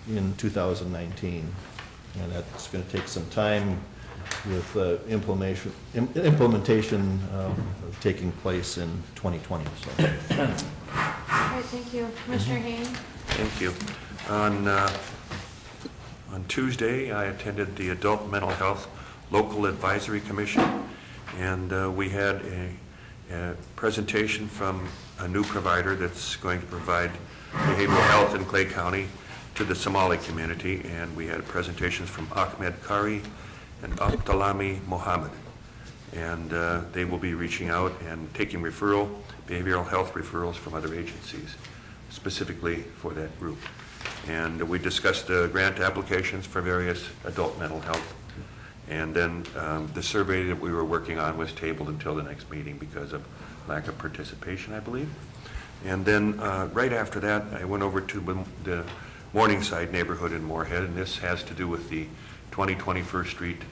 in 2019. And that's going to take some time with implementation taking place in 2020. So. All right, thank you. Commissioner Haney? Thank you. On Tuesday, I attended the Adult Mental Health Local Advisory Commission, and we had a presentation from a new provider that's going to provide behavioral health in Clay County to the Somali community, and we had presentations from Ahmed Kari and Abdalami Mohammed, and they will be reaching out and taking behavioral health referrals from other agencies, specifically for that group. And we discussed the grant applications for various adult mental health. And then the survey that we were working on was tabled until the next meeting because of lack of participation, I believe. And then right after that, I went over to the Morningside neighborhood in Moorhead, and this has to do with the 2021st Street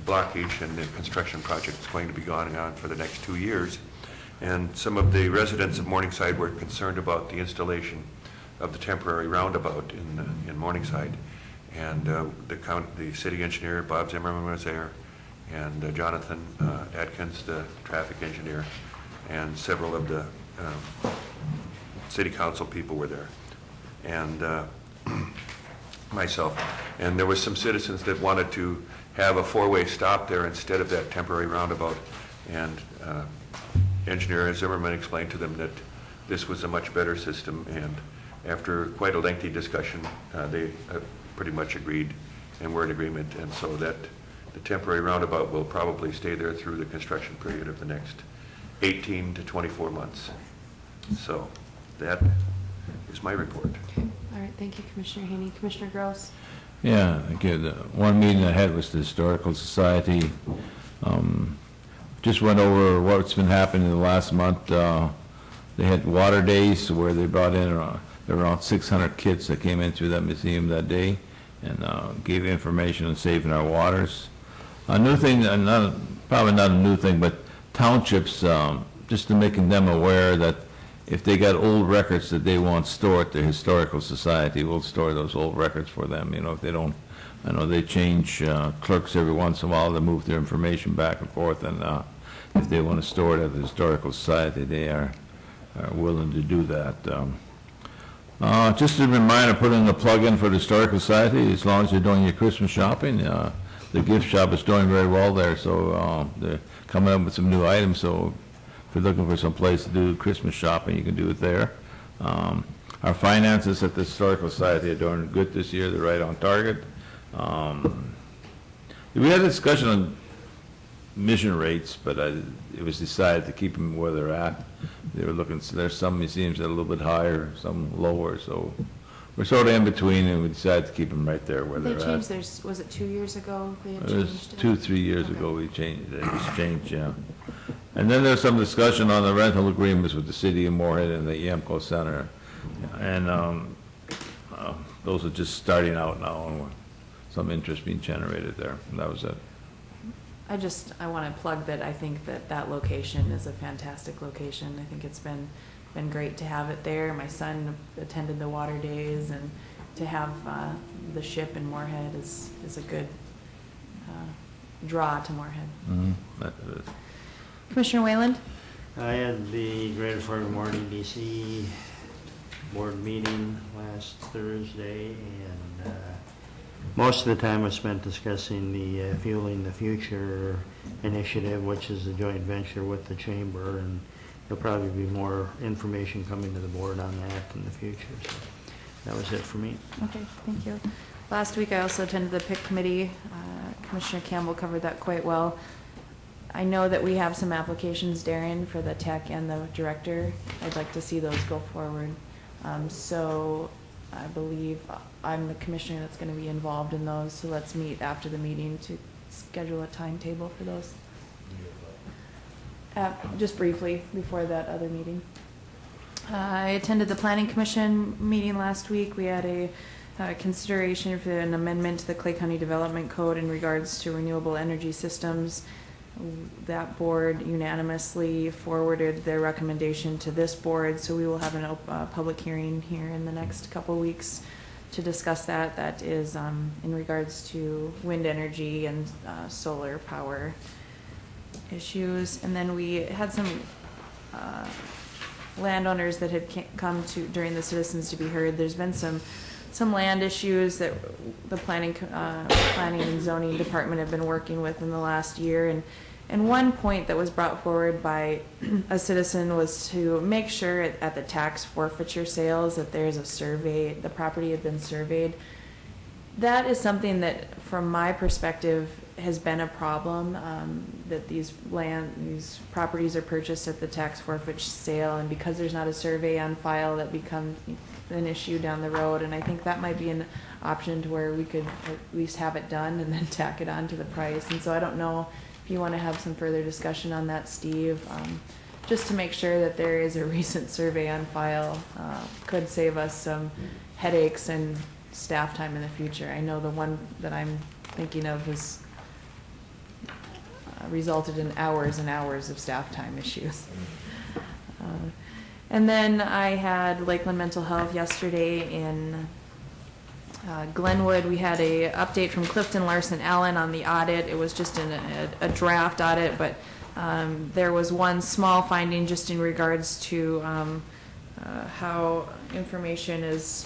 blockage and the construction project that's going to be going on for the next 2 years. And some of the residents of Morningside were concerned about the installation of the temporary roundabout in Morningside. And the city engineer, Bob Zimmerman, was there, and Jonathan Atkins, the traffic engineer, and several of the city council people were there, and myself. And there were some citizens that wanted to have a four-way stop there instead of that temporary roundabout. And Engineer Zimmerman explained to them that this was a much better system, and after quite a lengthy discussion, they pretty much agreed and were in agreement, and so that the temporary roundabout will probably stay there through the construction period of the next 18 to 24 months. So that is my report. Okay. All right, thank you, Commissioner Haney. Commissioner Gross? Yeah, thank you. The one meeting I had was the Historical Society. Just went over what's been happening in the last month. They had water days where they brought in there were around 600 kids that came in through that museum that day and gave information on saving our waters. A new thing, probably not a new thing, but townships, just to making them aware that if they got old records that they want stored, the Historical Society will store those old records for them, you know, if they don't, I know they change clerks every once in a while, they move their information back and forth, and if they want to store it at the Historical Society, they are willing to do that. Just a reminder, put in a plug-in for the Historical Society, as long as you're doing your Christmas shopping. The gift shop is doing very well there, so they're coming up with some new items, so if you're looking for some place to do Christmas shopping, you can do it there. Our finances at the Historical Society are doing good this year, they're right on target. We had a discussion on mission rates, but it was decided to keep them where they're at. They were looking, there's some museums that are a little bit higher, some lower, so we're sort of in between, and we decided to keep them right there where They they're at. changed theirs, was it 2 years ago they had It was changed it? 2-3 years ago we changed it, was changed, yeah. And then there's some discussion on the rental agreements with the city of Moorhead and the EMCO Center. And those are just starting out now, and some interest being generated there, and that was it. I want to plug that I think that location is a fantastic location. I think it's been great to have it there. My son attended the water days, and to have the ship in Moorhead is a good draw to Moorhead. That is. Commissioner Wayland? I had the Greater Fort McMurray DC board meeting last Thursday, and most of the time was spent discussing the Fueling the Future initiative, which is a joint venture with the chamber, and there'll probably be more information coming to the board on that in the future. So that was it for me. Okay, thank you. Last week I also attended the PIC committee. Commissioner Campbell covered that quite well. I know that we have some applications, Darren, for the tech and the director. I'd like to see those go forward. So I believe I'm the commissioner that's going to be involved in those, so let's meet after the meeting to schedule a timetable for those. Just briefly, before that other meeting. I attended the Planning Commission meeting last week. We had a consideration for an amendment to the Clay County Development Code in regards to renewable energy systems. That board unanimously forwarded their recommendation to this board, so we will have a public hearing here in the next couple weeks to discuss that. That is in regards to wind energy and solar power issues. And then we had some landowners that had come to during the Citizens to be Heard. There's been some land issues that the planning and zoning department have been working with in the last year, and one point that was brought forward by a citizen was to make sure at the tax forfeiture sales that there's a survey, the property had been surveyed. That is something that, from my perspective, has been a problem, that these properties are purchased at the tax forfeiture sale, and because there's not a survey on file, that becomes an issue down the road. And I think that might be an option to where we could at least have it done and then tack it on to the price. And so I don't know if you want to have some further discussion on that, Steve, just to make sure that there is a recent survey on file. Could save us some headaches and staff time in the future. I know the one that I'm thinking of has resulted in hours and hours of staff time issues. And then I had Lakeland Mental Health yesterday in Glenwood. We had a update from Clifton Larson Allen on the audit. It was just a draft audit, but there was one small finding just in regards to how information is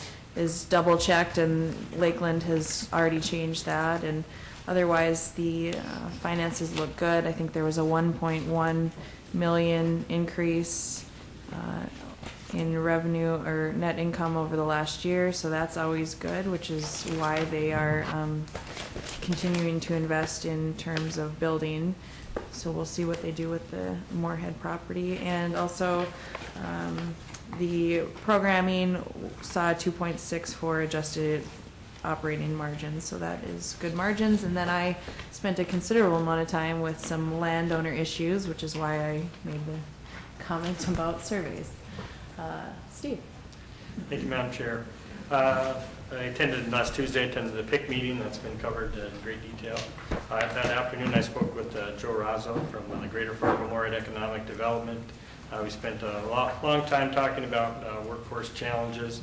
double checked, and Lakeland has already changed that. And otherwise, the finances look good. I think there was a 1.1 million increase in revenue or net income over the last year, so that's always good, which is why they are continuing to invest in terms of building. So we'll see what they do with the Moorhead property. And also the programming saw 2.6 for adjusted operating margins, so that is good margins. And then I spent a considerable amount of time with some landowner issues, which is why I made the comment about surveys. Steve. Thank you, Madam Chair. I attended last Tuesday, attended the PIC meeting. That's been covered in great detail. That afternoon, I spoke with Joe Razzo from the Greater Fargo-Moorhead Economic Development. We spent a long time talking about workforce challenges.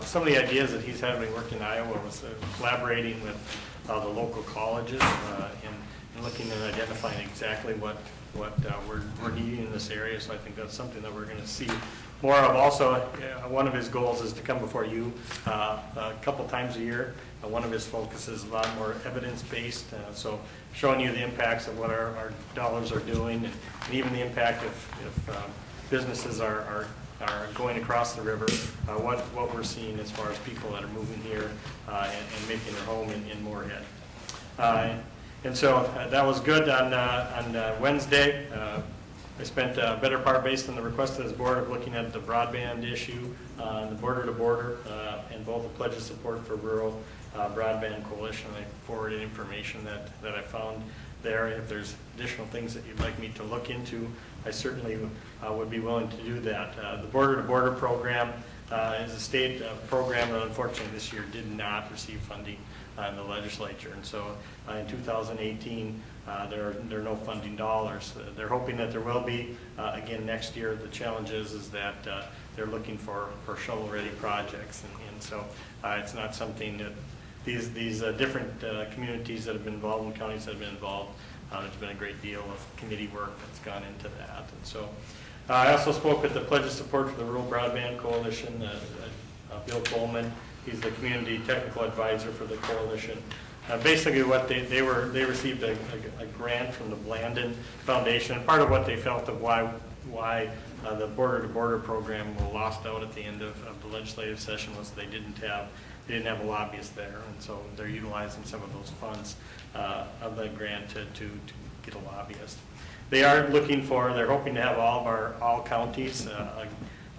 Some of the ideas that he's having worked in Iowa was collaborating with the local colleges and looking and identifying exactly what we're needing in this area. So I think that's something that we're going to see more of. Also, one of his goals is to come before you a couple times a year. One of his focuses is a lot more evidence-based, so showing you the impacts of what our dollars are doing, and even the impact if businesses are going across the river, what we're seeing as far as people that are moving here and making their home in Moorhead. And so that was good on Wednesday. I spent a better part, based on the request of this board, of looking at the broadband issue, the border-to-border, and both the pledge of support for rural broadband coalition. I forwarded information that I found there. If there's additional things that you'd like me to look into, I certainly would be willing to do that. The border-to-border program is a state program that unfortunately this year did not receive funding in the legislature, and so in 2018 there are no funding dollars. They're hoping that there will be again next year. The challenge is that they're looking for shovel-ready projects, and so it's not something that these different communities that have been involved and counties that have been involved. There's been a great deal of committee work that's gone into that, and so I also spoke with the Pledge of Support for the Rural Broadband Coalition. Bill Coleman, he's the community technical advisor for the coalition. Basically, what they received a grant from the Blandon Foundation. Part of what they felt of why the border-to-border program lost out at the end of the legislative session was they didn't have a lobbyist there, and so they're utilizing some of those funds of that grant to get a lobbyist. They're hoping to have all counties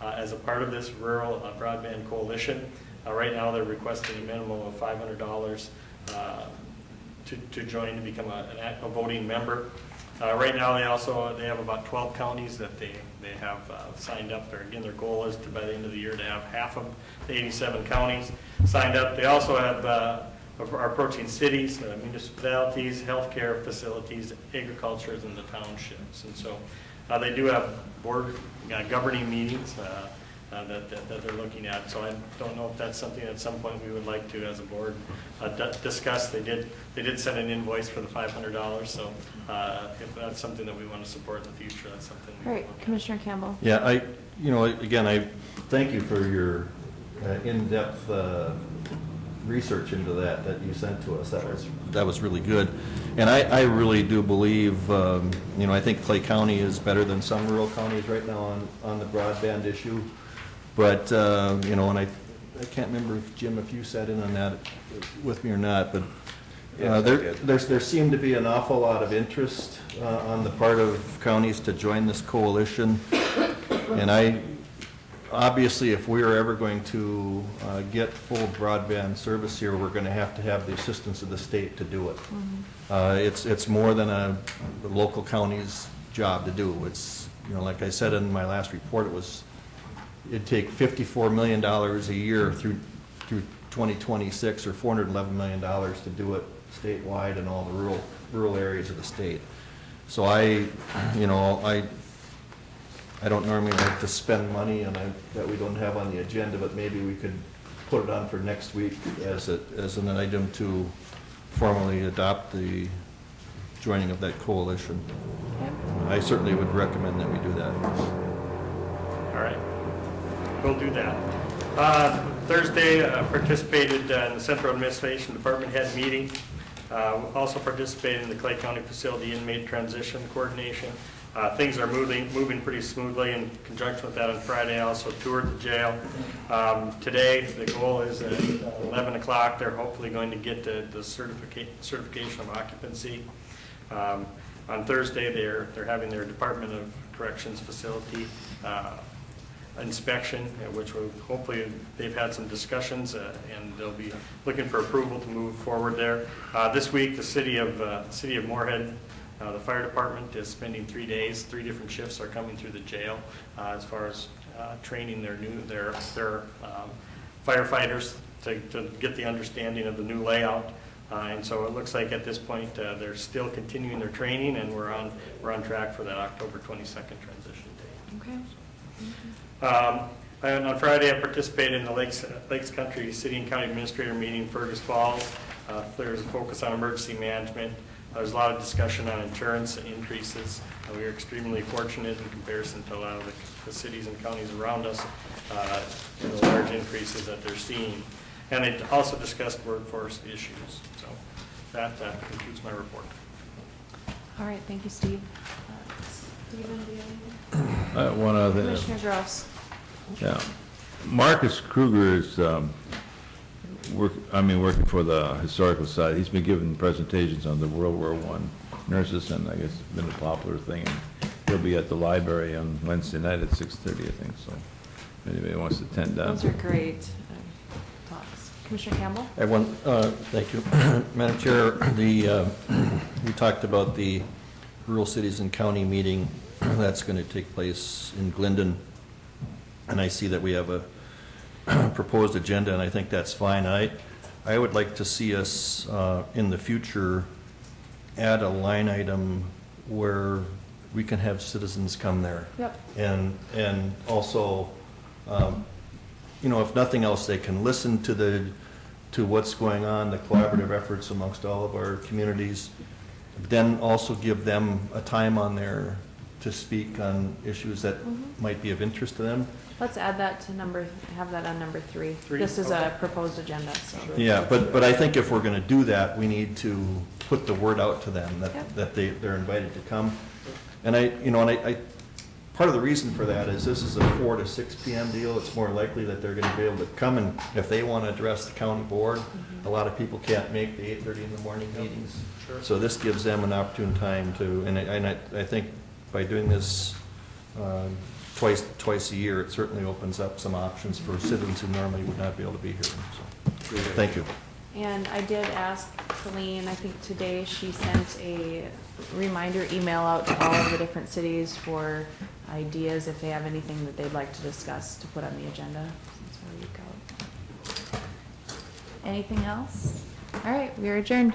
as a part of this rural broadband coalition. Right now, they're requesting a minimum of $500 to join to become a voting member. Right now, they have about 12 counties that they have signed up. Their goal is by the end of the year to have half of the 87 counties signed up. They also are approaching cities, municipalities, healthcare facilities, agriculture, and the townships. And so they do have board governing meetings that they're looking at. So I don't know if that's something at some point we would like to, as a board, discuss. They did send an invoice for the $500. So if that's something that we want to support in the future, that's something. All right, Commissioner Campbell. Yeah, I thank you for your in-depth research into that you sent to us. That was really good, and I really do believe I think Clay County is better than some rural counties right now on the broadband issue. But and I can't remember if you sat in on that with me or not, but there seemed to be an awful lot of interest on the part of counties to join this coalition, and obviously, if we are ever going to get full broadband service here, we're going to have the assistance of the state to do it. Mm-hmm. It's more than a local county's job to do. It's like I said in my last report, it'd take $54 million a year through 2026, or $411 million to do it statewide in all the rural areas of the state. So I don't normally like to spend money that we don't have on the agenda, but maybe we could put it on for next week as an item to formally adopt the joining of that coalition. I certainly would recommend that we do that. All right, we'll do that. Thursday, participated in the Central Administration Department Head meeting. Also participated in the Clay County Facility Inmate Transition Coordination. Things are moving pretty smoothly. In conjunction with that, on Friday, I also toured the jail. Today, the goal is at 11 o'clock. They're hopefully going to get the certification of occupancy. On Thursday, they're having their Department of Corrections facility inspection, which will hopefully they've had some discussions and they'll be looking for approval to move forward there. This week, the city of Moorhead, the fire department is spending 3 days. 3 different shifts are coming through the jail as far as training their firefighters to get the understanding of the new layout. And so it looks like at this point, they're still continuing their training, and we're on track for that October 22nd transition date. Okay. And on Friday, I participated in the Lakes Country City and County Administrator meeting in Fergus Falls. There's a focus on emergency management. There's a lot of discussion on insurance increases. We are extremely fortunate in comparison to a lot of the cities and counties around us, in the large increases that they're seeing. And it also discussed workforce issues. So that concludes my report. All right, thank you, Steve. Stephen, do you have anything? One other thing. Commissioner Gross. Yeah. Marcus Kruger is working for the Historical Society. He's been giving presentations on the World War I nurses, and I guess it's been a popular thing. And he'll be at the library on Wednesday night at 6:30, I think. So if anybody wants to attend that. Those are great talks. Commissioner Campbell? Thank you. Madam Chair, we talked about the Rural Cities and County meeting that's going to take place in Glendon, and I see that we have a proposed agenda, and I think that's fine. I would like to see us in the future add a line item where we can have citizens come there. Yep. And also, if nothing else, they can listen to what's going on, the collaborative efforts amongst all of our communities. Then also give them a time on there to speak on issues that might be of interest to them. Let's add that to have that on number 3. This is a proposed agenda, so. Yeah, but I think if we're going to do that, we need to put the word out to them that they're invited to come. And I part of the reason for that is this is a 4 to 6 p.m. deal. It's more likely that they're going to be able to come, and if they want to address the county board, a lot of people can't make the 8:30 in the morning meetings. Sure. So this gives them an opportune time to, and I think by doing this twice a year, it certainly opens up some options for citizens who normally would not be able to be here. So, thank you. And I did ask Colleen, I think today she sent a reminder email out to all of the different cities for ideas if they have anything that they'd like to discuss to put on the agenda since we're a week out. Anything else? All right, we are adjourned.